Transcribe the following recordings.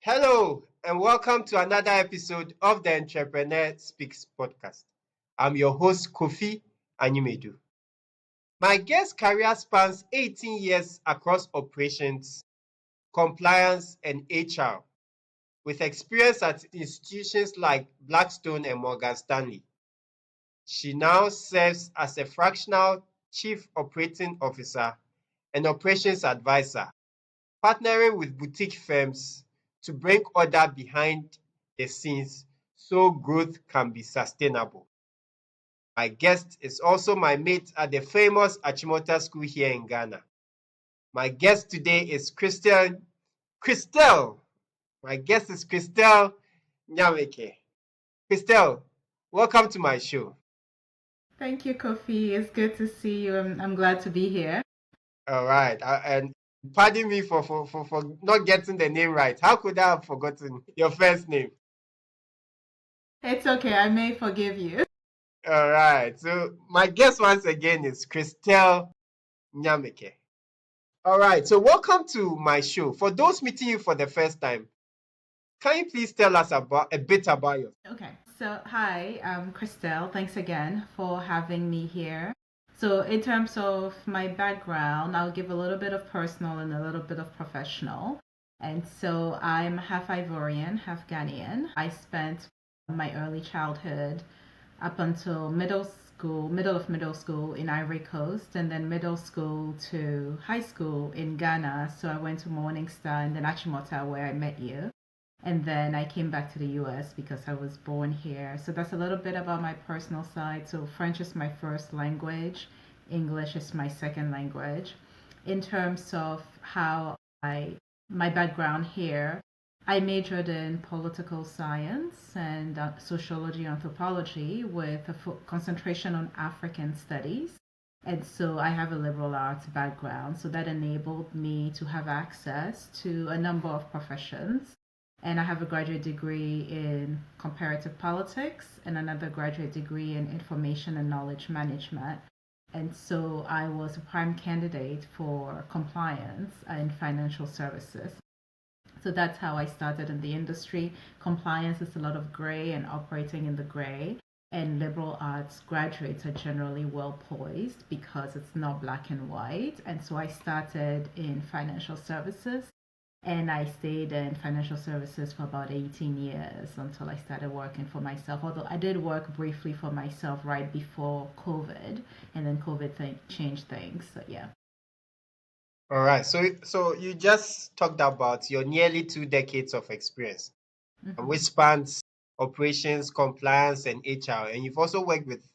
Hello, and welcome to another episode of the Entrepreneur Speaks podcast. I'm your host, Kofi Anyemedu. My guest career spans 18 years across operations, compliance, and HR, with experience at institutions like Blackstone and Morgan Stanley. She now serves as a fractional chief operating officer and operations advisor, partnering with boutique firms to bring order behind the scenes so growth can be sustainable. My guest is also my mate at the famous Achimota School here in Ghana. My guest today is Christelle. Christelle. My guest is Christelle Niamke. Christelle, welcome to my show. Thank you, Kofi. It's good to see you. I'm glad to be here. All right. And pardon me for not getting the name right. How could I have forgotten your first name? It's okay. I may forgive you. All right. So my guest once again is Christelle Niamke. All right. So welcome to my show. For those meeting you for the first time, can you please tell us about a bit about you? Okay. So, hi, I'm Christelle. Thanks again for having me here. So, in terms of my background, I'll give a little bit of personal and a little bit of professional. And so, I'm half Ivorian, half Ghanaian. I spent my early childhood up until middle school in Ivory Coast, and then middle school to high school in Ghana. So I went to Morning Star and then Achimota, where I met you. And then I came back to the US because I was born here. So that's a little bit about my personal side. So French is my first language, English is my second language. In terms of my background here, I majored in political science and sociology anthropology with a concentration on African studies. And so I have a liberal arts background, so that enabled me to have access to a number of professions. And I have a graduate degree in comparative politics and another graduate degree in information and knowledge management. And so I was a prime candidate for compliance in financial services. So that's how I started in the industry. Compliance is a lot of gray and operating in the gray. And liberal arts graduates are generally well poised because it's not black and white. And so I started in financial services and I stayed in financial services for about 18 years until I started working for myself. Although I did work briefly for myself right before COVID, and then changed things. So, yeah. All right. So you just talked about your nearly 2 decades of experience, which hmm spans operations, compliance, and HR. And you've also worked with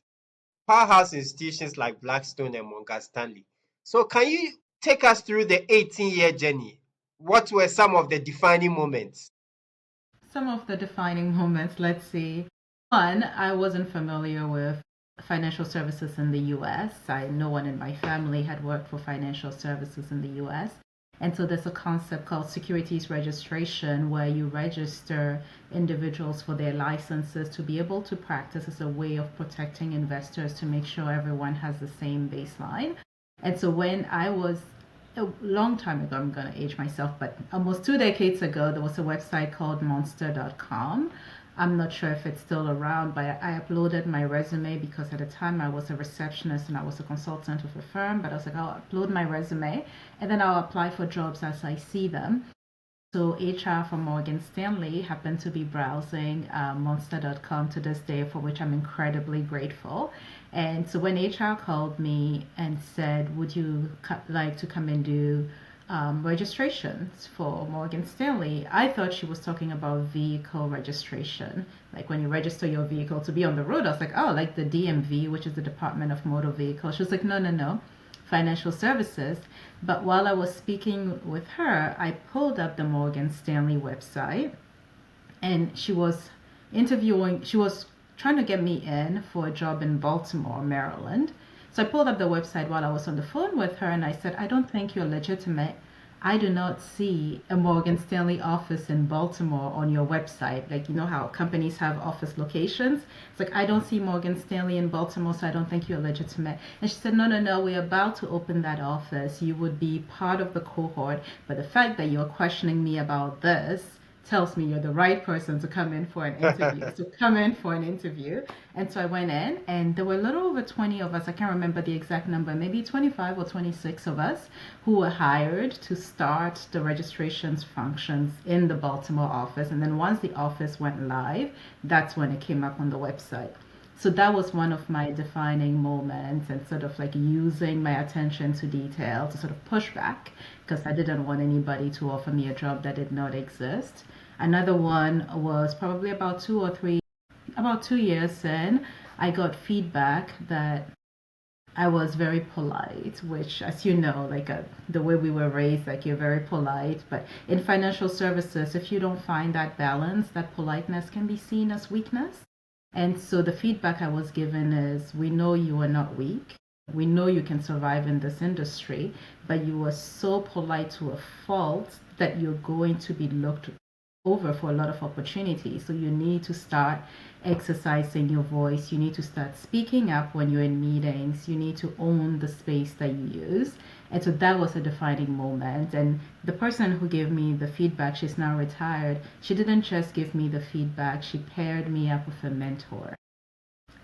powerhouse institutions like Blackstone and Morgan Stanley. So can you take us through the 18-year journey? What were some of the defining moments? Some of the defining moments, let's see. One, I wasn't familiar with financial services in the US. No one in my family had worked for financial services in the US. And so there's a concept called securities registration where you register individuals for their licenses to be able to practice as a way of protecting investors to make sure everyone has the same baseline. And so when I was a long time ago, I'm going to age myself, but almost 2 decades ago, there was a website called monster.com. I'm not sure if it's still around, but I uploaded my resume because at the time I was a receptionist and I was a consultant with a firm. But I was like, I'll upload my resume and then I'll apply for jobs as I see them. So HR from Morgan Stanley happened to be browsing monster.com to this day, for which I'm incredibly grateful. And so when HR called me and said, would you like to come and do registrations for Morgan Stanley, I thought she was talking about vehicle registration. Like when you register your vehicle to be on the road, I was like, oh, like the DMV, which is the Department of Motor Vehicles. She was like, no, no, no, financial services. But while I was speaking with her, I pulled up the Morgan Stanley website and she was trying to get me in for a job in Baltimore, Maryland. So I pulled up the website while I was on the phone with her and I said, I don't think you're legitimate. I do not see a Morgan Stanley office in Baltimore on your website. Like, you know how companies have office locations? It's like, I don't see Morgan Stanley in Baltimore, so I don't think you're legitimate. And she said, no, no, no, we're about to open that office. You would be part of the cohort. But the fact that you're questioning me about this tells me you're the right person to come in for an interview. So come in for an interview. And so I went in, and there were a little over 20 of us. I can't remember the exact number, maybe 25 or 26 of us who were hired to start the registrations functions in the Baltimore office. And then once the office went live, that's when it came up on the website. So that was one of my defining moments, and sort of like using my attention to detail to sort of push back because I didn't want anybody to offer me a job that did not exist. Another one was probably about 2 years in, I got feedback that I was very polite, which, as you know, like the way we were raised, like you're very polite. But in financial services, if you don't find that balance, that politeness can be seen as weakness. And so the feedback I was given is, we know you are not weak. We know you can survive in this industry, but you are so polite to a fault that you're going to be looked over for a lot of opportunities. So you need to start exercising your voice. You need to start speaking up when you're in meetings. You need to own the space that you use. And so that was a defining moment. And the person who gave me the feedback, she's now retired. She didn't just give me the feedback, she paired me up with a mentor.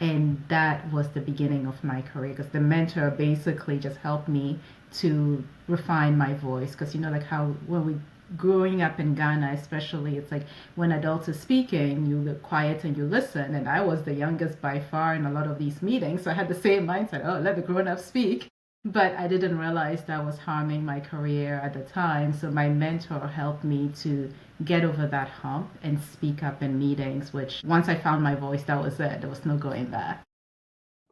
And that was the beginning of my career because the mentor basically just helped me to refine my voice. Because you know, like how when we growing up in Ghana, especially, it's like when adults are speaking, you get quiet and you listen. And I was the youngest by far in a lot of these meetings, so I had the same mindset: oh, let the grown-ups speak. But I didn't realize that was harming my career at the time. So my mentor helped me to get over that hump and speak up in meetings, which once I found my voice, that was it. There was no going back.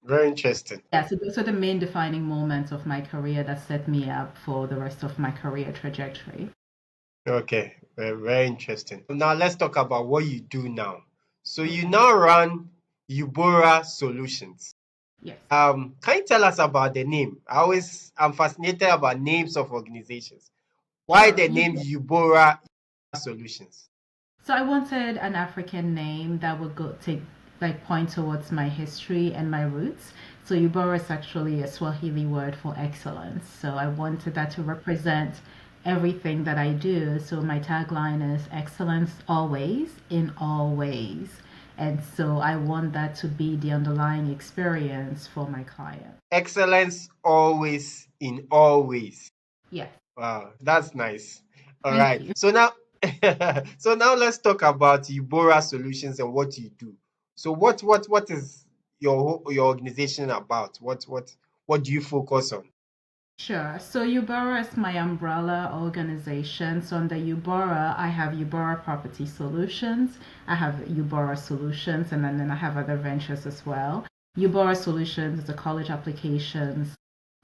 Very interesting. Yeah, so those are the main defining moments of my career that set me up for the rest of my career trajectory. Okay, very interesting. Now let's talk about what you do now. So you Okay. now run Ubora Solutions. Yes. Can you tell us about the name? I'm fascinated about names of organizations. Why Sure. the name Ubora Solutions? So I wanted an African name that would go take like point towards my history and my roots. So Ubora is actually a Swahili word for excellence. So I wanted that to represent everything that I do. So my tagline is excellence always in all ways. And so I want that to be the underlying experience for my client. Excellence always in all ways. Yes. Wow, that's nice. All Thank right. you. So now let's talk about Ubora Solutions and what you do. So what is your organization about? What do you focus on? Sure. So Ubora is my umbrella organization. So under Ubora, I have Ubora Property Solutions, I have Ubora Solutions, and then I have other ventures as well. Ubora Solutions is a college applications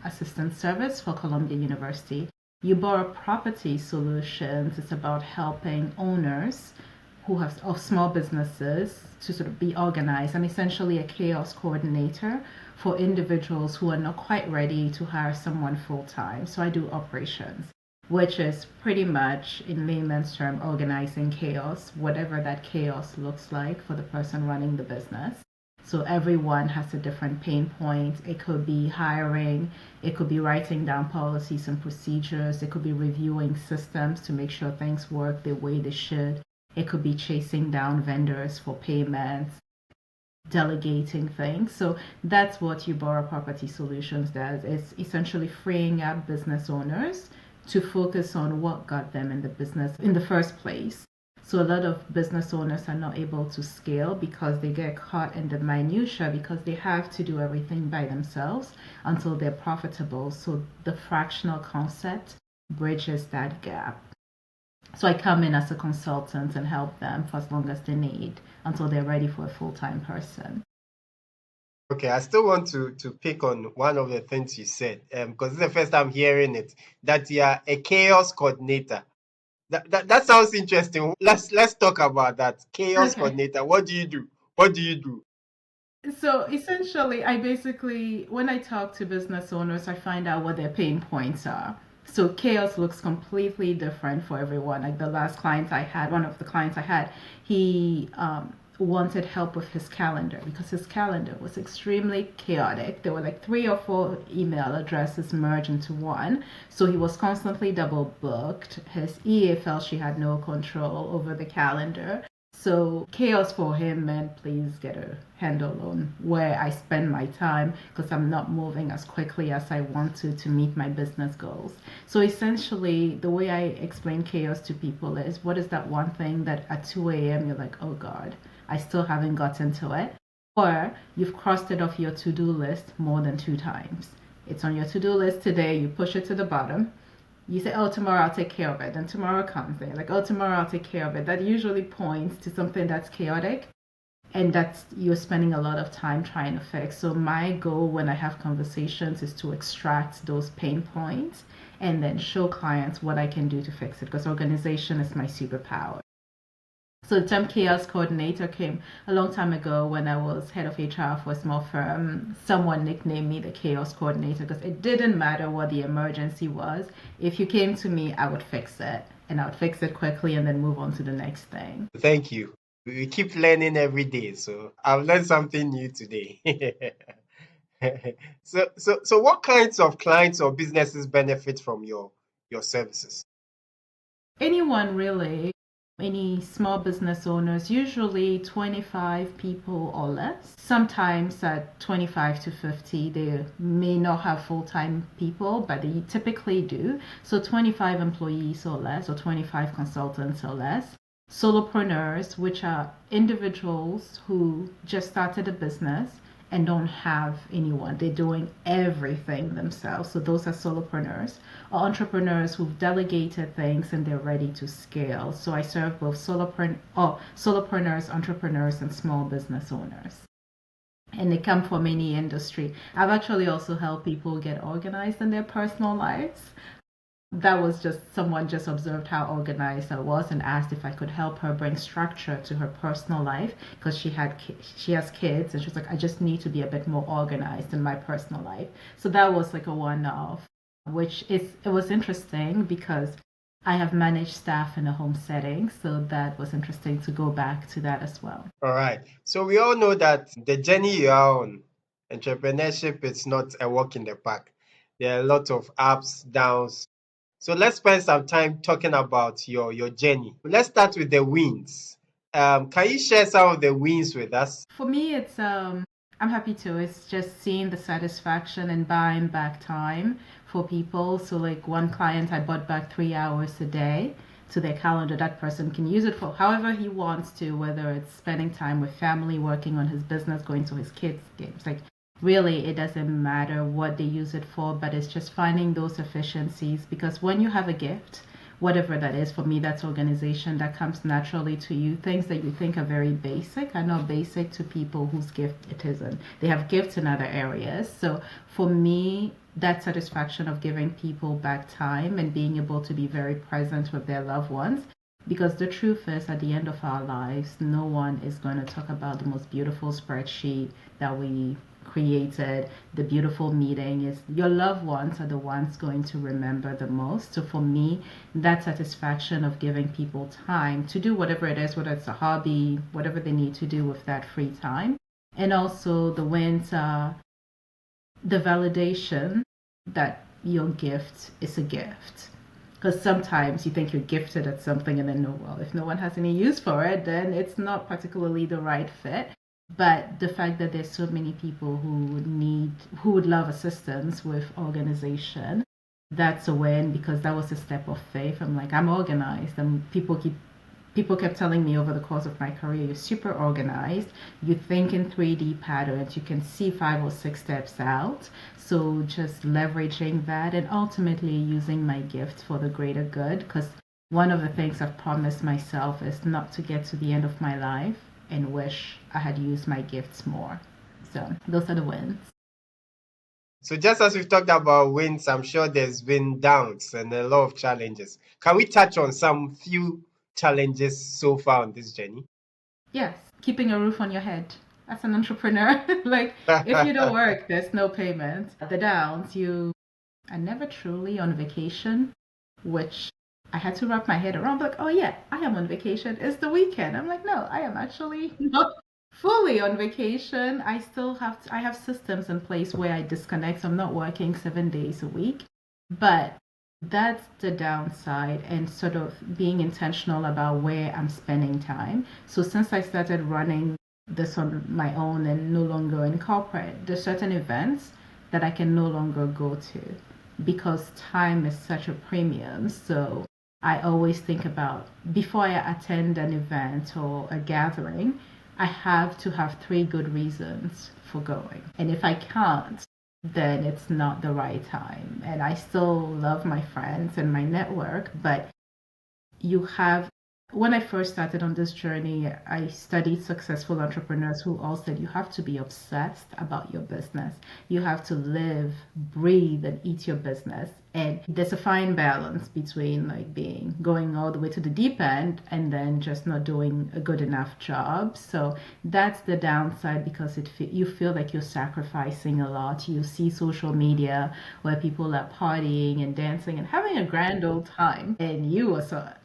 assistance service for Columbia University. Ubora Property Solutions is about helping owners who have of small businesses to sort of be organized. I'm essentially a chaos coordinator for individuals who are not quite ready to hire someone full time. So I do operations, which is pretty much in layman's term organizing chaos, whatever that chaos looks like for the person running the business. So everyone has a different pain point. It could be hiring, it could be writing down policies and procedures, it could be reviewing systems to make sure things work the way they should. It could be chasing down vendors for payments, delegating things. So that's what Ubora Property Solutions does. It's essentially freeing up business owners to focus on what got them in the business in the first place. So a lot of business owners are not able to scale because they get caught in the minutia because they have to do everything by themselves until they're profitable. So the fractional concept bridges that gap. So I come in as a consultant and help them for as long as they need until they're ready for a full-time person. Okay, I still want to pick on one of the things you said, because this is the first time hearing it, that you are a chaos coordinator. That sounds interesting. Let's talk about that. Chaos Okay. coordinator. What do you do? What do you do? So essentially, I basically, when I talk to business owners, I find out what their pain points are. So chaos looks completely different for everyone. Like the last client I had, one of the clients I had, he wanted help with his calendar because his calendar was extremely chaotic. There were like 3 or 4 email addresses merged into one. So he was constantly double booked. His EA felt she had no control over the calendar. So chaos for him meant please get a handle on where I spend my time because I'm not moving as quickly as I want to meet my business goals. So essentially, the way I explain chaos to people is what is that one thing that at 2 a.m. you're like, oh God, I still haven't gotten to it? Or you've crossed it off your to-do list more than 2 times. It's on your to-do list today, you push it to the bottom. You say, oh, tomorrow I'll take care of it. Then tomorrow comes and you're like, oh, tomorrow I'll take care of it. That usually points to something that's chaotic and that's you're spending a lot of time trying to fix. So my goal when I have conversations is to extract those pain points and then show clients what I can do to fix it because organization is my superpower. So the term chaos coordinator came a long time ago when I was head of HR for a small firm. Someone nicknamed me the chaos coordinator because it didn't matter what the emergency was. If you came to me, I would fix it and I would fix it quickly and then move on to the next thing. Thank you. We keep learning every day, so I've learned something new today. So what kinds of clients or businesses benefit from your services? Anyone really, any small business owners, usually 25 people or less. Sometimes at 25 to 50, they may not have full-time people, but they typically do. So 25 employees or less, or 25 consultants or less. Solopreneurs, which are individuals who just started a business and don't have anyone. They're doing everything themselves. So those are solopreneurs or entrepreneurs who've delegated things and they're ready to scale. So I serve both solopreneurs, entrepreneurs, and small business owners. And they come from any industry. I've actually also helped people get organized in their personal lives. That was just someone just observed how organized I was and asked if I could help her bring structure to her personal life because she has kids and she was like, I just need to be a bit more organized in my personal life. So that was like a one-off, it was interesting because I have managed staff in a home setting, so that was interesting to go back to that as well. All right. So we all know that the journey you are on, entrepreneurship, is not a walk in the park. There are a lot of ups, downs. So let's spend some time talking about your journey. Let's start with the wins. Can you share some of the wins with us? For me, I'm happy to. It's just seeing the satisfaction and buying back time for people. So like one client, I bought back 3 hours a day to their calendar. That person can use it for however he wants to, whether it's spending time with family, working on his business, going to his kids' games. Like really, it doesn't matter what they use it for, but it's just finding those efficiencies because when you have a gift, whatever that is, for me, that's organization that comes naturally to you. Things that you think are very basic are not basic to people whose gift it isn't. They have gifts in other areas. So for me, that satisfaction of giving people back time and being able to be very present with their loved ones. Because the truth is, at the end of our lives, no one is going to talk about the most beautiful spreadsheet that we created, the beautiful meeting. Is your loved ones are the ones going to remember the most. So for me, that satisfaction of giving people time to do whatever it is, whether it's a hobby, whatever they need to do with that free time. And also the wins are the validation that your gift is a gift. Because sometimes you think you're gifted at something and then no, well, if no one has any use for it, then it's not particularly the right fit. But the fact that there's so many people who would love assistance with organization, that's a win because that was a step of faith. I'm like, I'm organized, and people kept telling me over the course of my career, you're super organized, you think in 3D patterns, you can see 5 or 6 steps out. So just leveraging that and ultimately using my gift for the greater good, because one of the things I've promised myself is not to get to the end of my life and wish I had used my gifts more. So those are the wins. So just as we've talked about wins, I'm sure there's been downs and a lot of challenges. Can we touch on some few challenges so far on this journey? Yes, keeping a roof on your head as an entrepreneur. Like if you don't work, there's no payment. The downs, you are never truly on vacation, which I had to wrap my head around, like, oh yeah, I am on vacation. It's the weekend. I'm like, no, I am actually not fully on vacation. I have systems in place where I disconnect. So I'm not working 7 days a week. But that's the downside, and sort of being intentional about where I'm spending time. So since I started running this on my own and no longer in corporate, there's certain events that I can no longer go to because time is such a premium. So I always think about before I attend an event or a gathering, I have to have three good reasons for going. And if I can't, then it's not the right time. And I still love my friends and my network, but you have when I first started on this journey, I studied successful entrepreneurs who all said you have to be obsessed about your business. You have to live, breathe, and eat your business. And there's a fine balance between like being going all the way to the deep end and then just not doing a good enough job. So that's the downside because you feel like you're sacrificing a lot. You see social media where people are partying and dancing and having a grand old time, and you are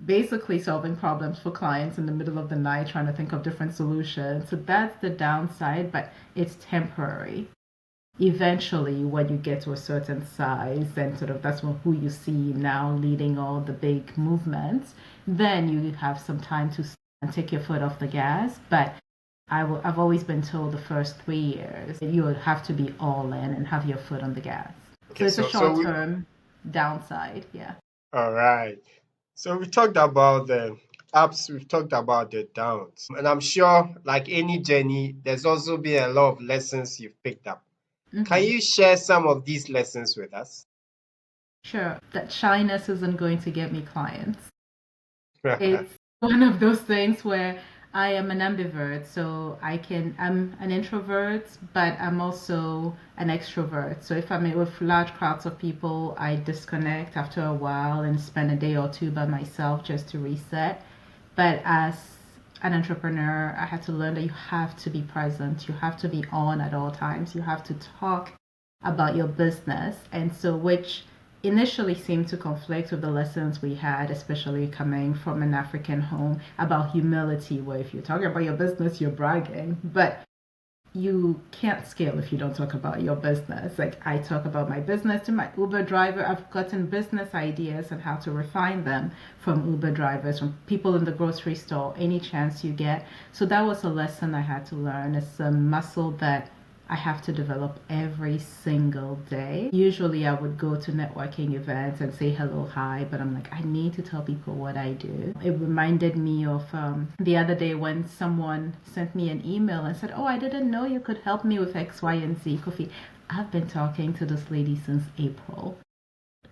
basically solving problems for clients in the middle of the night, trying to think of different solutions. So that's the downside, but it's temporary. Eventually, when you get to a certain size, and sort of that's who you see now leading all the big movements, then you have some time to take your foot off the gas. But I've always been told the first 3 years you would have to be all in and have your foot on the gas. So Okay, it's a so short term downside, yeah. all right. So we talked about the ups, we've talked about the downs, and I'm sure, like any journey, there's also been a lot of lessons you've picked up. Can Hmm. you share some of these lessons with us? Sure, that shyness isn't going to get me clients. It's one of those things where I am an ambivert, so I'm an introvert, but I'm also an extrovert. So if I'm with large crowds of people, I disconnect after a while and spend a day or two by myself just to reset. But as an entrepreneur, I had to learn that you have to be present, you have to be on at all times, you have to talk about your business. And so, which initially seemed to conflict with the lessons we had, especially coming from an African home, about humility, where if you're talking about your business, you're bragging. But you can't scale if you don't talk about your business. Like I talk about my business to my Uber driver. I've gotten business ideas and how to refine them from Uber drivers, from people in the grocery store, any chance you get. So that was a lesson I had to learn. It's a muscle that I have to develop every single day. Usually I would go to networking events and say hello, hi, but I'm like, I need to tell people what I do. It reminded me of the other day when someone sent me an email and said, oh, I didn't know you could help me with X, Y, and Z. Kofi, I've been talking to this lady since April.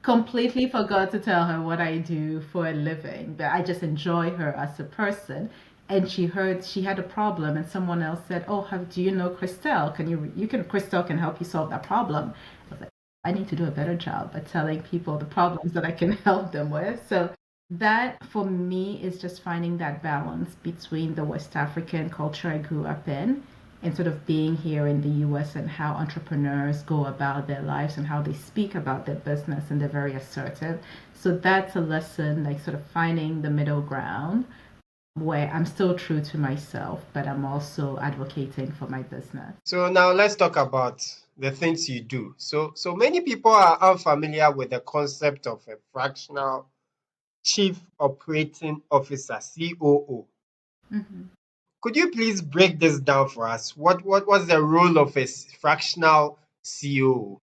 Completely forgot to tell her what I do for a living, but I just enjoy her as a person. And she heard she had a problem, and someone else said, "Oh, do you know Christelle? Christelle can help you solve that problem." I was like, I need to do a better job at telling people the problems that I can help them with. So that for me is just finding that balance between the West African culture I grew up in and sort of being here in the US and how entrepreneurs go about their lives and how they speak about their business, and they're very assertive. So that's a lesson, like sort of finding the middle ground where I'm still true to myself, but I'm also advocating for my business. So now let's talk about the things you do. So many people are unfamiliar with the concept of a fractional chief operating officer, COO. Hmm. Could you please break this down for us? What's the role of a fractional COO?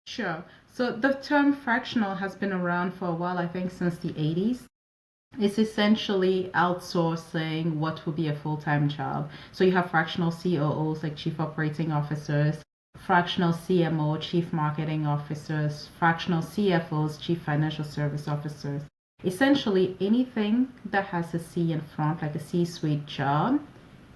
Sure. So the term fractional has been around for a while, I think since the 80s. It's essentially outsourcing what would be a full-time job. So you have fractional COOs, like chief operating officers, fractional CMO, chief marketing officers, fractional CFOs, chief financial service officers. Essentially anything that has a C in front, like a C-suite job,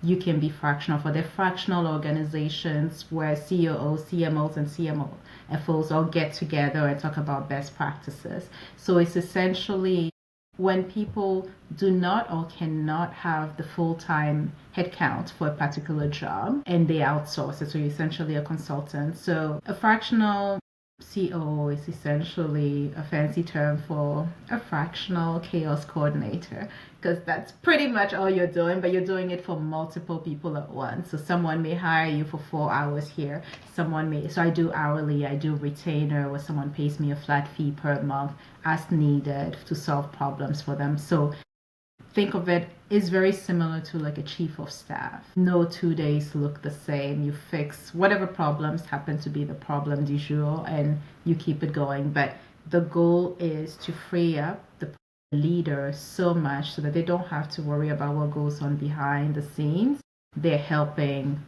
you can be fractional for. They're fractional organizations where COOs, CMOs, and CMOs all get together and talk about best practices. So it's essentially when people do not or cannot have the full-time headcount for a particular job and they outsource it. So you're essentially a consultant. So a fractional COO is essentially a fancy term for a fractional chaos coordinator, because that's pretty much all you're doing, but you're doing it for multiple people at once. So someone may hire you for 4 hours here. So I do hourly, I do retainer, where someone pays me a flat fee per month as needed to solve problems for them. So think of it is very similar to like a chief of staff. No 2 days look the same. You fix whatever problems happen to be the problem du jour and you keep it going. But the goal is to free up the leader so much so that they don't have to worry about what goes on behind the scenes. They're helping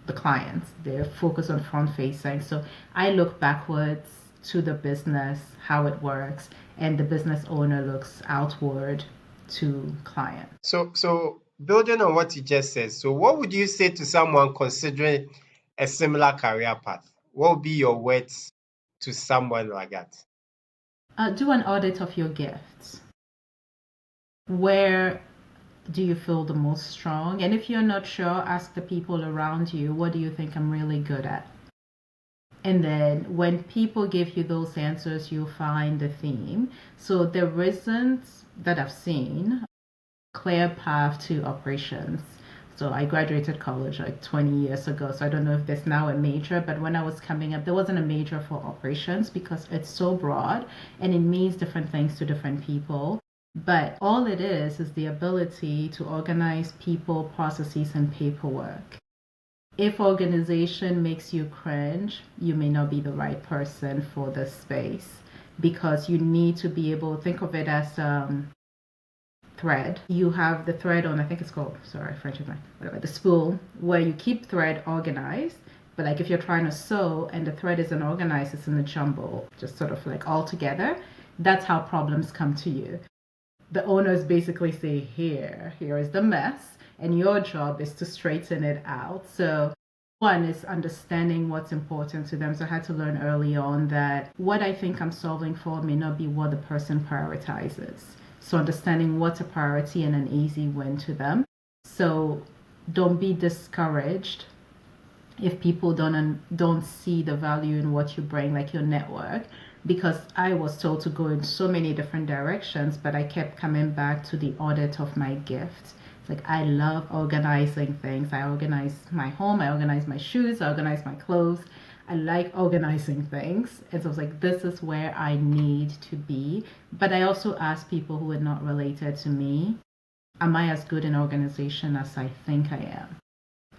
the clients. They're focused on front facing. So I look backwards to the business, how it works, and the business owner looks outward to client. So building on what you just said, so what would you say to someone considering a similar career path? What would be your words to someone like that? Do an audit of your gifts. Where do you feel the most strong? And if you're not sure, ask the people around you, what do you think I'm really good at? And then when people give you those answers, you'll find the theme. So there isn't, that I've seen, clear path to operations. So I graduated college like 20 years ago. So I don't know if there's now a major, but when I was coming up, there wasn't a major for operations because it's so broad and it means different things to different people. But all it is the ability to organize people, processes, and paperwork. If organization makes you cringe, you may not be the right person for this space because you need to be able to think of it as thread. You have the thread on, I think it's called, sorry, French is mine, whatever, the spool, where you keep thread organized. But like if you're trying to sew and the thread isn't organized, it's in a jumble, just sort of like all together, that's how problems come to you. The owners basically say, here is the mess, and your job is to straighten it out. So one is understanding what's important to them. So I had to learn early on that what I think I'm solving for may not be what the person prioritizes. So understanding what's a priority and an easy win to them. So don't be discouraged if people don't see the value in what you bring, like your network, because I was told to go in so many different directions, but I kept coming back to the audit of my gifts. It's like I love organizing things. I organize my home, I organize my shoes, I organize my clothes. I like organizing things. And so I was like, this is where I need to be. But I also ask people who are not related to me, am I as good in organization as I think I am?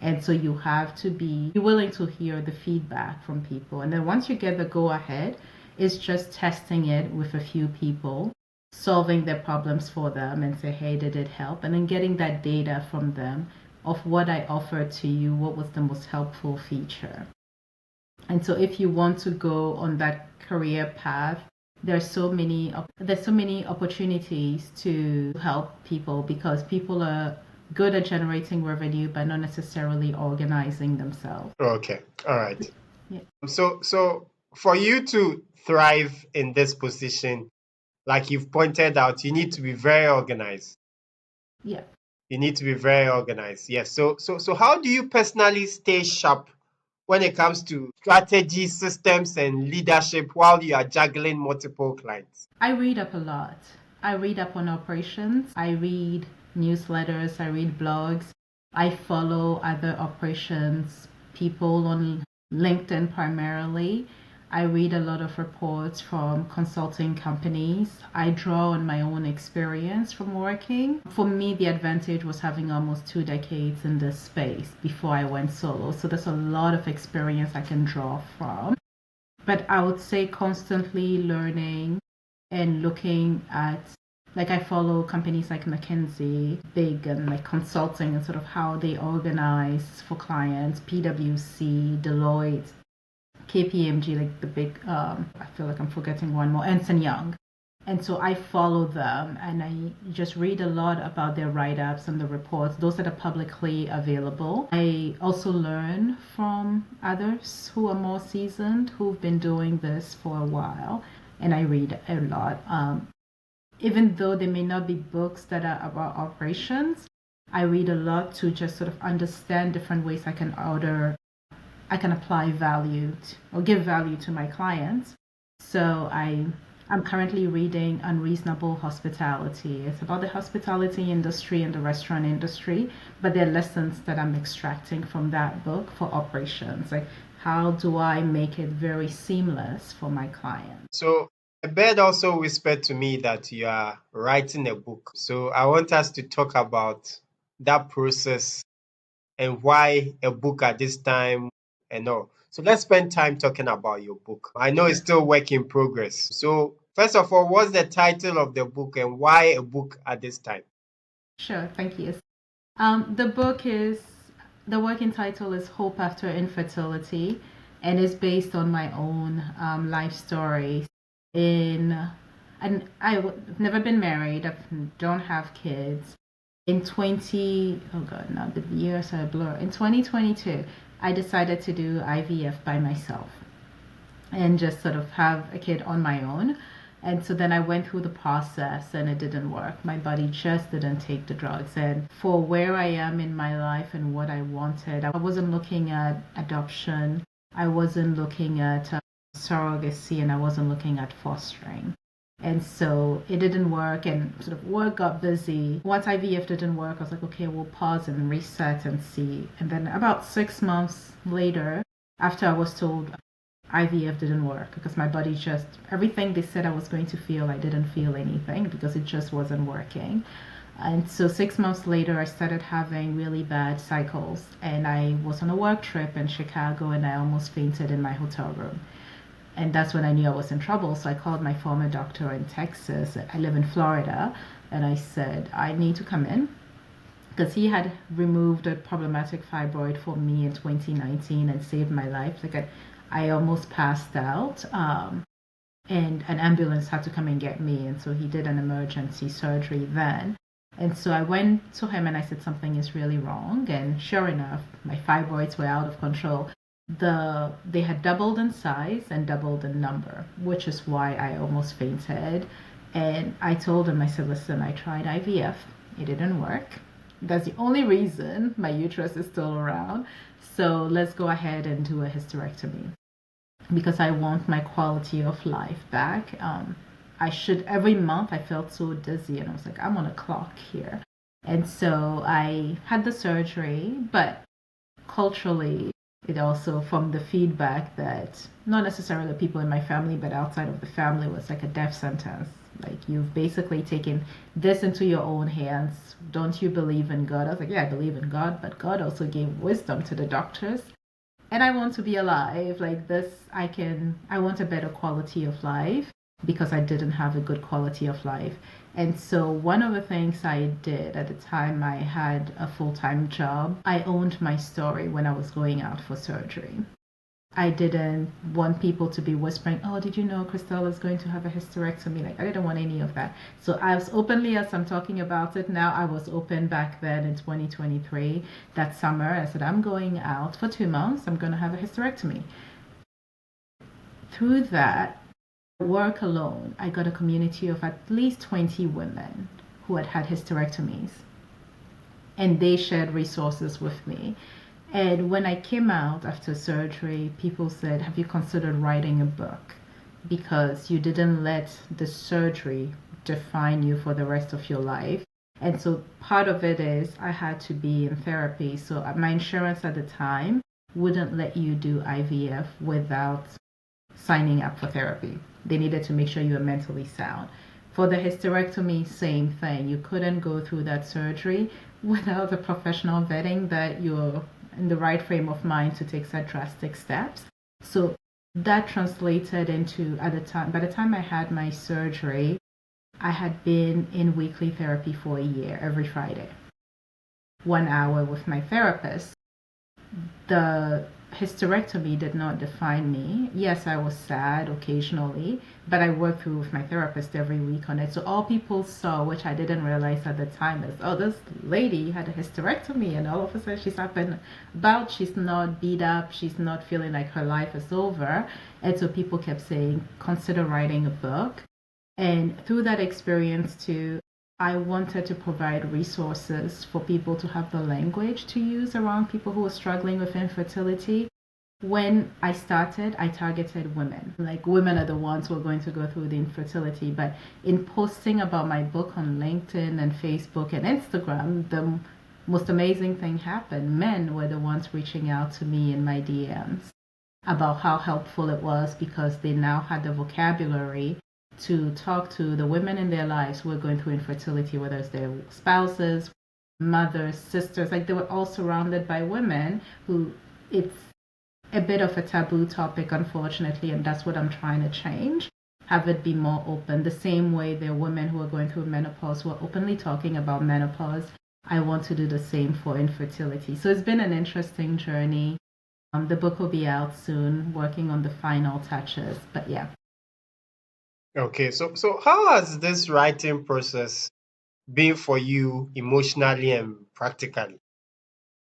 And so you have to be willing to hear the feedback from people. And then once you get the go ahead, it's just testing it with a few people, solving their problems for them and say, hey, did it help? And then getting that data from them of what I offered to you, what was the most helpful feature. And so if you want to go on that career path, there's so many opportunities to help people because people are good at generating revenue, but not necessarily organizing themselves. Okay, all right. Yeah. So for you to thrive in this position, like you've pointed out, you need to be very organized. Yeah. You need to be very organized. Yes. So how do you personally stay sharp when it comes to strategy, systems, and leadership while you are juggling multiple clients? I read up a lot. I read up on operations. I read newsletters. I read blogs. I follow other operations people on LinkedIn primarily. I read a lot of reports from consulting companies. I draw on my own experience from working. For me, the advantage was having almost 2 decades in this space before I went solo. So there's a lot of experience I can draw from. But I would say constantly learning and looking at, like I follow companies like McKinsey, big and like consulting and sort of how they organize for clients, PwC, Deloitte, KPMG, like the big, I feel like I'm forgetting one more, Ernst & Young. And so I follow them and I just read a lot about their write-ups and the reports, those that are publicly available. I also learn from others who are more seasoned, who've been doing this for a while, and I read a lot. Even though there may not be books that are about operations, I read a lot to just sort of understand different ways I can I can apply value or give value to my clients. So I'm currently reading Unreasonable Hospitality. It's about the hospitality industry and the restaurant industry, but there are lessons that I'm extracting from that book for operations. Like, how do I make it very seamless for my clients? So a bird also whispered to me that you are writing a book. So I want us to talk about that process and why a book at this time and all. So let's spend time talking about your book. I know it's Sure. still work in progress. So first of all, what's the title of the book and why a book at this time? Sure, thank you. The working title is Hope After Infertility, and is based on my own life story. In and I've never been married. I don't have kids. In 20, oh God, now the years are a blur. In 2022, I decided to do IVF by myself and just sort of have a kid on my own. And so then I went through the process and it didn't work. My body just didn't take the drugs. And for where I am in my life and what I wanted, I wasn't looking at adoption. I wasn't looking at surrogacy, and I wasn't looking at fostering. And so it didn't work, and sort of work got busy. Once IVF didn't work, I was like, okay, we'll pause and reset and see. And then about 6 months later, after I was told IVF didn't work because my body just, everything they said I was going to feel, I didn't feel anything because it just wasn't working. And so 6 months later, I started having really bad cycles. And I was on a work trip in Chicago and I almost fainted in my hotel room. And that's when I knew I was in trouble. So I called my former doctor in Texas. I live in Florida. And I said, I need to come in, because he had removed a problematic fibroid for me in 2019 and saved my life. Like I almost passed out, and an ambulance had to come and get me. And so he did an emergency surgery then. And so I went to him and I said, something is really wrong. And sure enough, my fibroids were out of control. They had doubled in size and doubled in number, which is why I almost fainted. And I told him, I said, listen, I tried IVF. It didn't work. That's the only reason my uterus is still around. So let's go ahead and do a hysterectomy, because I want my quality of life back. Every month I felt so dizzy and I was like, I'm on a clock here. And so I had the surgery, but culturally, it also, from the feedback that not necessarily people in my family, but outside of the family, was like a death sentence. Like, you've basically taken this into your own hands. Don't you believe in God? I was like, yeah, I believe in God, but God also gave wisdom to the doctors. And I want to be alive. Like this, I want a better quality of life because I didn't have a good quality of life. And so one of the things I did at the time, I had a full-time job. I owned my story when I was going out for surgery. I didn't want people to be whispering, oh, did you know Christelle is going to have a hysterectomy? Like, I didn't want any of that. So as openly as I'm talking about it now, I was open back then in 2023. That summer, I said, I'm going out for 2 months. I'm going to have a hysterectomy. Through that work alone, I got a community of at least 20 women who had had hysterectomies. And they shared resources with me. And when I came out after surgery, people said, have you considered writing a book? Because you didn't let the surgery define you for the rest of your life. And so part of it is I had to be in therapy. So my insurance at the time wouldn't let you do IVF without signing up for therapy. They needed to make sure you were mentally sound. For the hysterectomy, same thing. You couldn't go through that surgery without a professional vetting that you're in the right frame of mind to take such drastic steps. So that translated into, by the time I had my surgery, I had been in weekly therapy for a year, every Friday, 1 hour with my therapist. The hysterectomy did not define me. Yes, I was sad occasionally, but I worked through with my therapist every week on it. So all people saw, which I didn't realize at the time, is, oh, this lady had a hysterectomy and all of a sudden she's up and about. She's not beat up. She's not feeling like her life is over. And so people kept saying, consider writing a book. And through that experience too, I wanted to provide resources for people to have the language to use around people who are struggling with infertility. When I started, I targeted women. Like, women are the ones who are going to go through the infertility. But in posting about my book on LinkedIn and Facebook and Instagram, the most amazing thing happened. Men were the ones reaching out to me in my DMs about how helpful it was, because they now had the vocabulary to talk to the women in their lives who are going through infertility, whether it's their spouses, mothers, sisters. Like, they were all surrounded by women who, it's a bit of a taboo topic, unfortunately, and that's what I'm trying to change. Have it be more open. The same way there are women who are going through menopause who are openly talking about menopause. I want to do the same for infertility. So it's been an interesting journey. The book will be out soon, working on the final touches. But yeah. Okay, so how has this writing process been for you emotionally and practically?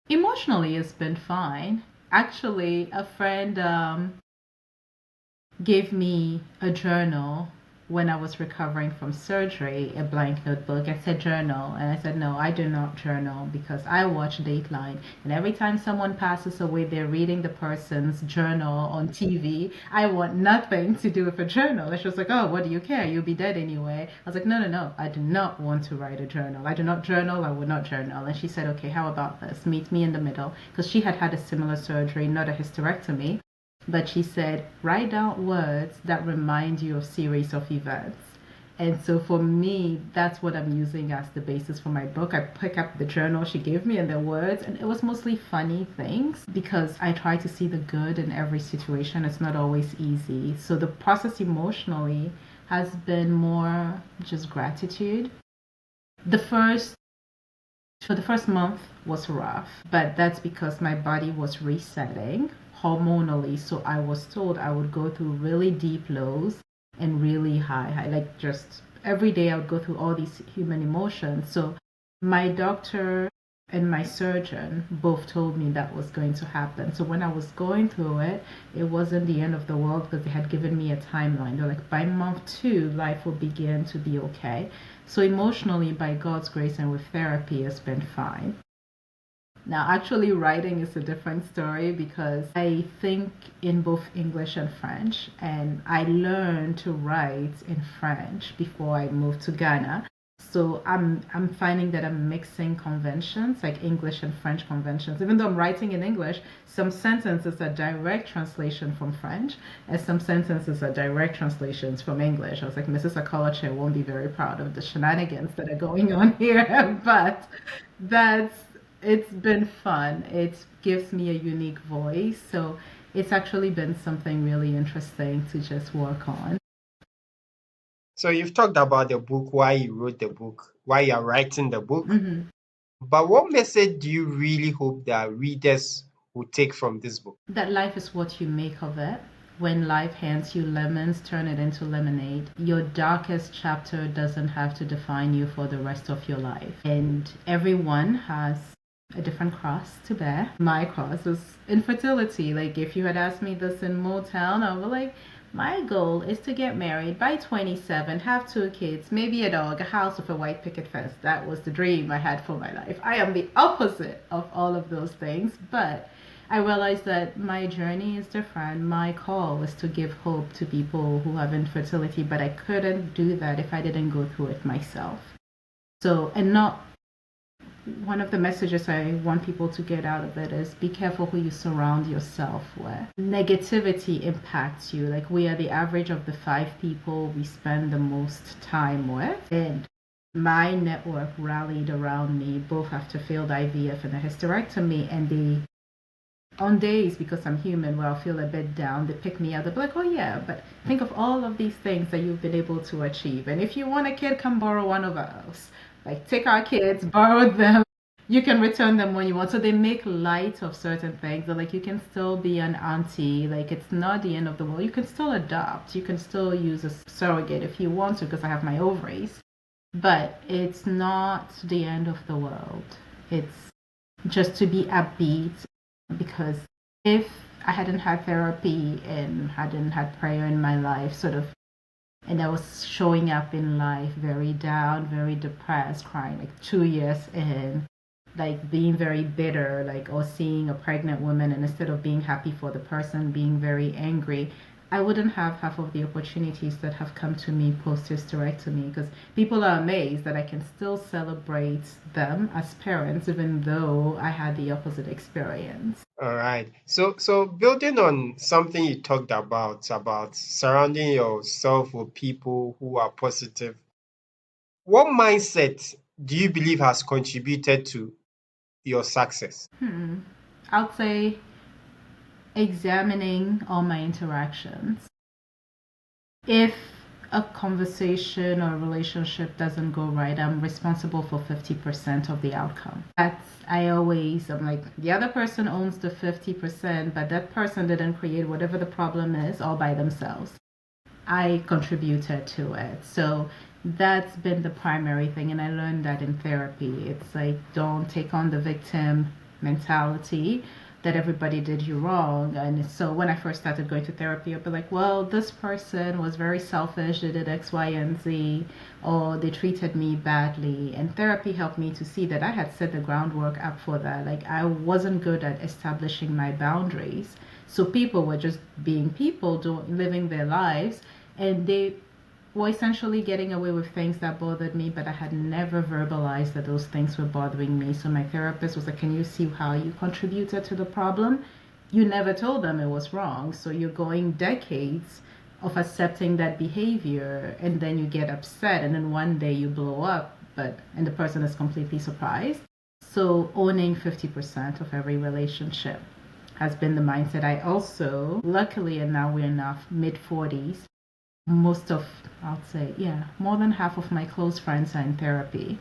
Emotionally, it's been fine. Actually, a friend gave me a journal when I was recovering from surgery, a blank notebook. I said journal, and I said, no, I do not journal, because I watch Dateline, and every time someone passes away, they're reading the person's journal on TV. I want nothing to do with a journal. And she was like, oh, what do you care? You'll be dead anyway. I was like, no, no, no, I do not want to write a journal. I do not journal. I will not journal. And she said, okay, how about this? Meet me in the middle, because she had had a similar surgery, not a hysterectomy. But she said, write down words that remind you of series of events. And so for me, that's what I'm using as the basis for my book. I pick up the journal she gave me and the words, and it was mostly funny things, because I try to see the good in every situation. It's not always easy. So the process emotionally has been more just gratitude. The first For the first month was rough, but that's because my body was resetting hormonally. So I was told I would go through really deep lows and really high. Like, just every day I would go through all these human emotions. So my doctor and my surgeon both told me that was going to happen. So when I was going through it, it wasn't the end of the world, because they had given me a timeline. They're like, by month 2, life will begin to be okay. So emotionally, by God's grace and with therapy, it's been fine. Now, actually, writing is a different story, because I think in both English and French, and I learned to write in French before I moved to Ghana. So I'm finding that I'm mixing conventions, like English and French conventions. Even though I'm writing in English, some sentences are direct translation from French, and some sentences are direct translations from English. I was like, Mrs. Akolache won't be very proud of the shenanigans that are going on here, but that's it's been fun. It gives me a unique voice, so it's actually been something really interesting to just work on. So you've talked about the book, why you wrote the book, why you're writing the book, hmm but what message do you really hope that readers will take from this book? That life is what you make of it. When life hands you lemons, turn it into lemonade. Your darkest chapter doesn't have to define you for the rest of your life. And everyone has a different cross to bear. My cross is infertility. Like, if you had asked me this in Motown, I would be like, my goal is to get married by 27, have 2 kids, maybe a dog, a house with a white picket fence. That was the dream I had for my life. I am the opposite of all of those things, but I realized that my journey is different. My call is to give hope to people who have infertility, but I couldn't do that if I didn't go through it myself. So, and not one of the messages I want people to get out of it is, be careful who you surround yourself with. Negativity impacts you. Like, we are the average of the 5 people we spend the most time with. And my network rallied around me both after failed IVF and a hysterectomy, and they, on days, because I'm human, where I'll feel a bit down, they pick me up. They'll be like, oh yeah, but think of all of these things that you've been able to achieve. And if you want a kid, come borrow one of us. Like, take our kids, borrow them. You can return them when you want. So they make light of certain things. They're like, you can still be an auntie. Like, it's not the end of the world. You can still adopt. You can still use a surrogate if you want to, because I have my ovaries. But it's not the end of the world. It's just to be upbeat, because if I hadn't had therapy and hadn't had prayer in my life, sort of, and I was showing up in life very down, very depressed, crying like 2 years in, like being very bitter, like, or seeing a pregnant woman, and instead of being happy for the person, being very angry, I wouldn't have half of the opportunities that have come to me post hysterectomy, because people are amazed that I can still celebrate them as parents even though I had the opposite experience. All right. So building on something you talked about surrounding yourself with people who are positive, what mindset do you believe has contributed to your success? I'll say examining all my interactions. If a conversation or a relationship doesn't go right, I'm responsible for 50% of the outcome. I'm like, the other person owns the 50%, but that person didn't create whatever the problem is all by themselves. I contributed to it. So that's been the primary thing. And I learned that in therapy. It's like, don't take on the victim mentality that everybody did you wrong. And so when I first started going to therapy, I'd be like, well, this person was very selfish. They did X, Y, and Z, or they treated me badly. And therapy helped me to see that I had set the groundwork up for that. Like, I wasn't good at establishing my boundaries. So people were just being people, living their lives, and they were essentially getting away with things that bothered me, but I had never verbalized that those things were bothering me. So my therapist was like, can you see how you contributed to the problem? You never told them it was wrong. So you're going decades of accepting that behavior, and then you get upset, and then one day you blow up, and the person is completely surprised. So owning 50% of every relationship has been the mindset. I also, luckily, and now we're in our mid 40s, I'll say, yeah, more than half of my close friends are in therapy.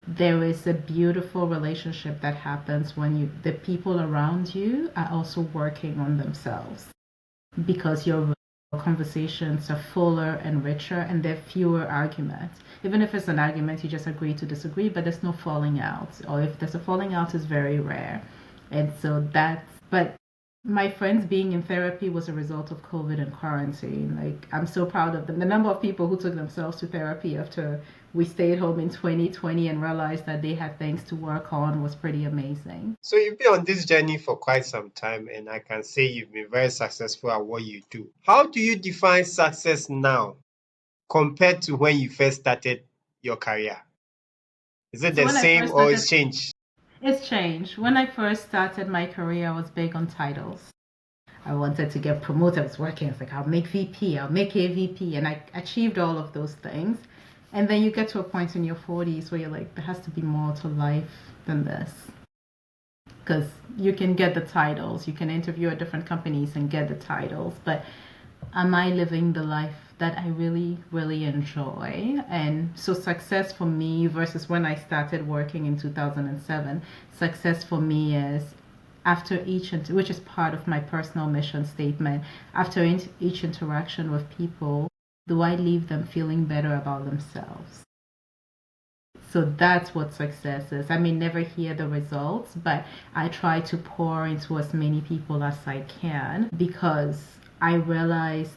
There is a beautiful relationship that happens when the people around you are also working on themselves, because your conversations are fuller and richer, and there are fewer arguments. Even if it's an argument, you just agree to disagree, but there's no falling out. Or if there's a falling out, it's very rare. And so but my friends being in therapy was a result of COVID and quarantine. Like, I'm so proud of them. The number of people who took themselves to therapy after we stayed home in 2020 and realized that they had things to work on was pretty amazing. So you've been on this journey for quite some time, and I can say you've been very successful at what you do. How do you define success now compared to when you first started your career? Is it So the when I same first or started, it's changed? it's changed. When I first started my career, I was big on titles. I wanted to get promoted. I was working. It's like, I'll make VP, I'll make AVP. And I achieved all of those things. And then you get to a point in your 40s where you're like, there has to be more to life than this. Because you can get the titles, you can interview at different companies and get the titles. But am I living the life that I really, really enjoy? And so success for me versus when I started working in 2007, success for me is after which is part of my personal mission statement, after each interaction with people, do I leave them feeling better about themselves? So that's what success is. I may never hear the results, but I try to pour into as many people as I can, because I realized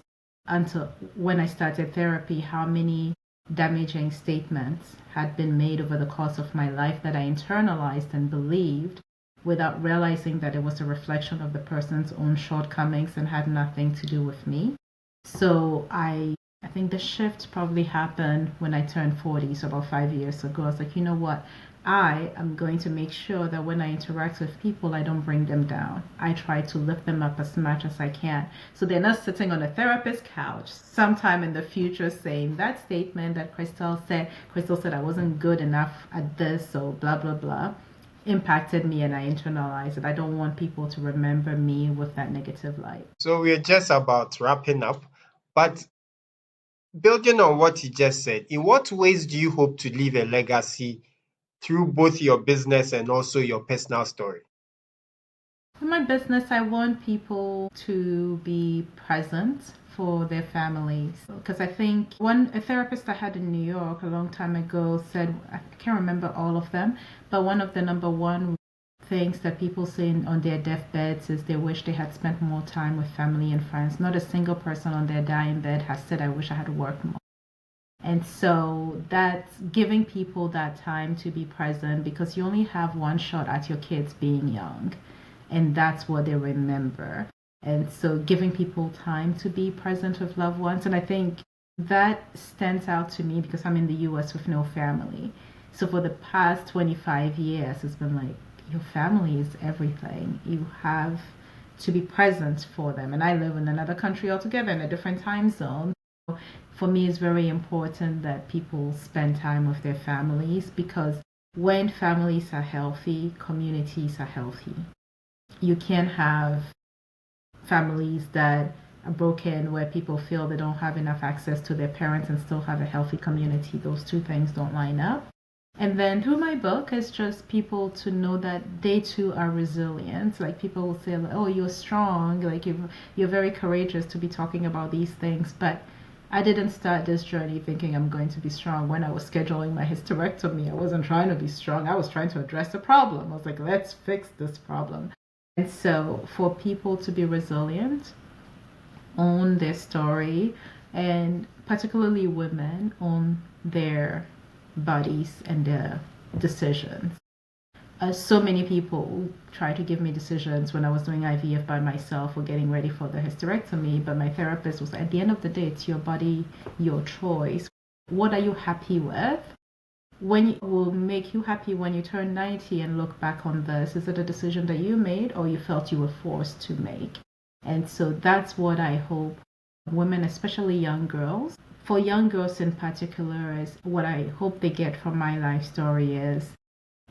until when I started therapy how many damaging statements had been made over the course of my life that I internalized and believed without realizing that it was a reflection of the person's own shortcomings and had nothing to do with me. So I think the shift probably happened when I turned 40, so about 5 years ago. I was like, you know what? I am going to make sure that when I interact with people, I don't bring them down. I try to lift them up as much as I can. So they're not sitting on a therapist's couch sometime in the future saying that statement that Christelle said I wasn't good enough at this, so blah, blah, blah, impacted me, and I internalized it. I don't want people to remember me with that negative light. So we're just about wrapping up, but building on what you just said, in what ways do you hope to leave a legacy through both your business and also your personal story? For my business, I want people to be present for their families, because I think a therapist I had in New York a long time ago said, I can't remember all of them, but one of the number one things that people say on their deathbeds is they wish they had spent more time with family and friends. Not a single person on their dying bed has said, I wish I had worked more. And so that's giving people that time to be present, because you only have one shot at your kids being young, and that's what they remember. And so giving people time to be present with loved ones. And I think that stands out to me because I'm in the US with no family. So for the past 25 years, it's been like, your family is everything. You have to be present for them. And I live in another country altogether, in a different time zone. For me, it's very important that people spend time with their families, because when families are healthy, communities are healthy. You can't have families that are broken where people feel they don't have enough access to their parents and still have a healthy community. Those two things don't line up. And then through my book, it's just people to know that they too are resilient. Like, people will say, oh, you're strong, like you're very courageous to be talking about these things. But I didn't start this journey thinking I'm going to be strong. When I was scheduling my hysterectomy, I wasn't trying to be strong. I was trying to address a problem. I was like, let's fix this problem. And so for people to be resilient, own their story, and particularly women own their bodies and their decisions. So many people tried to give me decisions when I was doing IVF by myself or getting ready for the hysterectomy, but my therapist was like, at the end of the day, it's your body, your choice. What are you happy with? When will make you happy when you turn 90 and look back on this? Is it a decision that you made or you felt you were forced to make? And so that's what I hope women, especially young girls, for young girls in particular, is what I hope they get from my life story is,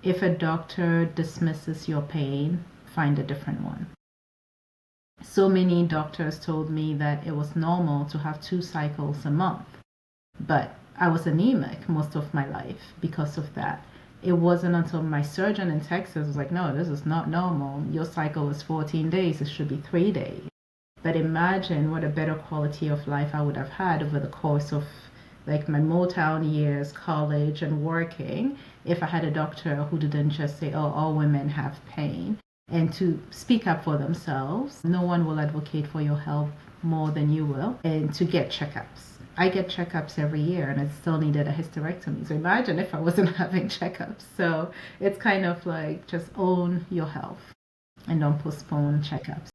if a doctor dismisses your pain, find a different one. So many doctors told me that it was normal to have 2 cycles a month, but I was anemic most of my life because of that. It wasn't until my surgeon in Texas was like, no, this is not normal. Your cycle is 14 days. It should be 3 days. But imagine what a better quality of life I would have had over the course of like my Motown years, college, and working, if I had a doctor who didn't just say, oh, all women have pain, and to speak up for themselves. No one will advocate for your health more than you will, and to get checkups. I get checkups every year and I still needed a hysterectomy. So imagine if I wasn't having checkups. So it's kind of like, just own your health and don't postpone checkups.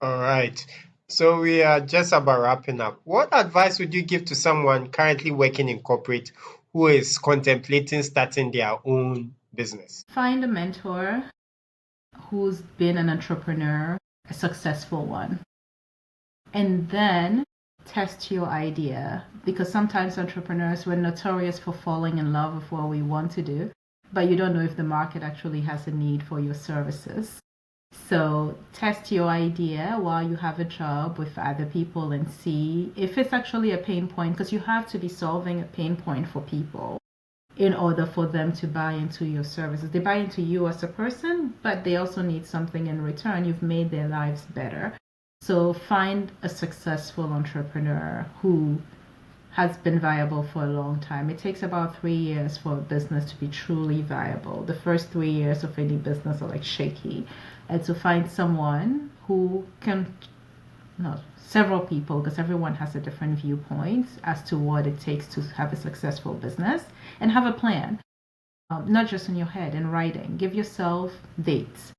All right. So we are just about wrapping up. What advice would you give to someone currently working in corporate who is contemplating starting their own business? Find a mentor who's been an entrepreneur, a successful one, and then test your idea, because sometimes entrepreneurs, we're notorious for falling in love with what we want to do, but you don't know if the market actually has a need for your services. So test your idea while you have a job with other people and see if it's actually a pain point, because you have to be solving a pain point for people in order for them to buy into your services. They buy into you as a person, but they also need something in return. You've made their lives better. So find a successful entrepreneur who has been viable for a long time. It takes about 3 years for a business to be truly viable. The first 3 years of any business are like shaky. And to find someone who can, no, several people, because everyone has a different viewpoint as to what it takes to have a successful business, and have a plan, not just in your head, in writing. Give yourself dates.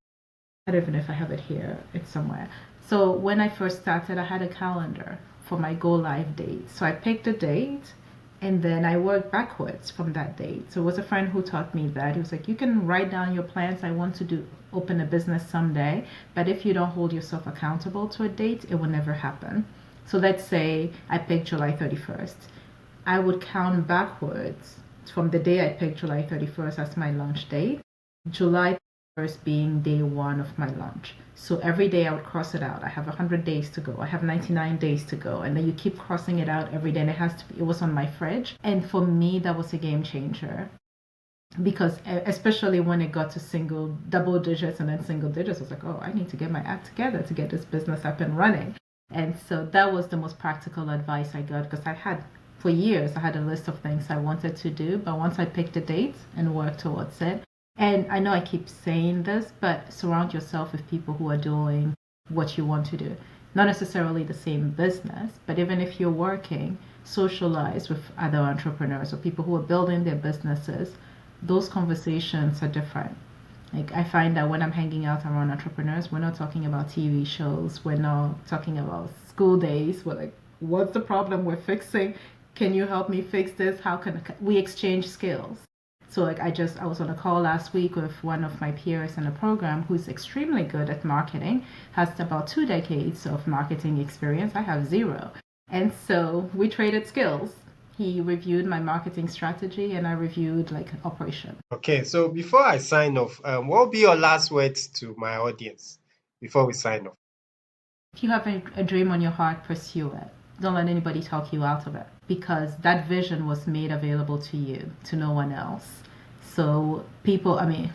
I don't even know if I have it here, it's somewhere. So when I first started, I had a calendar for my go live date. So I picked a date and then I worked backwards from that date. So it was a friend who taught me that. He was like, you can write down your plans. I want to open a business someday, but if you don't hold yourself accountable to a date, it will never happen. So let's say I picked July 31st. I would count backwards from the day I picked July 31st as my launch date, July 1st being day 1 of my launch. So every day I would cross it out. I have 100 days to go. I have 99 days to go. And then you keep crossing it out every day. And it was on my fridge. And for me, that was a game changer. Because especially when it got to double digits and then single digits, I was like, oh, I need to get my act together to get this business up and running. And so that was the most practical advice I got, because for years, I had a list of things I wanted to do. But once I picked a date and worked towards it, and I know I keep saying this, but surround yourself with people who are doing what you want to do. Not necessarily the same business, but even if you're working, socialize with other entrepreneurs or people who are building their businesses, those conversations are different. Like I find that when I'm hanging out around entrepreneurs, we're not talking about TV shows, we're not talking about school days. We're like, what's the problem we're fixing? Can you help me fix this? How can we exchange skills? So like I was on a call last week with one of my peers in a program who's extremely good at marketing, has about 2 decades of marketing experience. I have zero. And so we traded skills. He reviewed my marketing strategy and I reviewed like operation. Okay, so before I sign off, what will be your last words to my audience before we sign off? If you have a dream on your heart, pursue it. Don't let anybody talk you out of it because that vision was made available to you, to no one else. So people, I mean,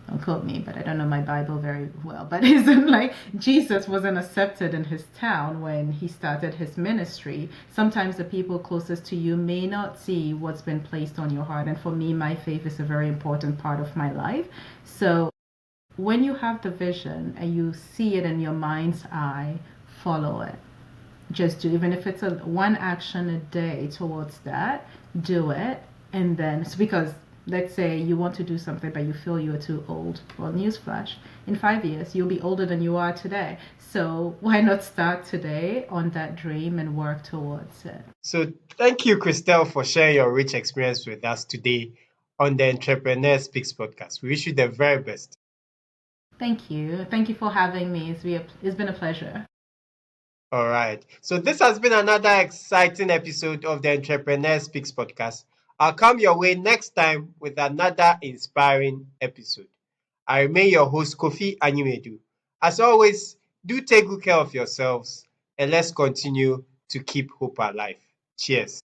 don't quote me, but I don't know my Bible very well. But isn't like Jesus wasn't accepted in his town when he started his ministry. Sometimes the people closest to you may not see what's been placed on your heart. And for me, my faith is a very important part of my life. So when you have the vision and you see it in your mind's eye, follow it. Just do, even if it's one action a day towards that, do it. And then it's because let's say you want to do something but you feel you're too old. Well, newsflash, in 5 years you'll be older than you are today. So why not start today on that dream and work towards it? So thank you, Christelle, for sharing your rich experience with us today on the Entrepreneur Speaks podcast. We wish you the very best. Thank you. Thank you for having me. It's been a pleasure. All right. So this has been another exciting episode of the Entrepreneur Speaks podcast. I'll come your way next time with another inspiring episode. I remain your host, Kofi Anyemedu. As always, do take good care of yourselves and let's continue to keep hope alive. Cheers.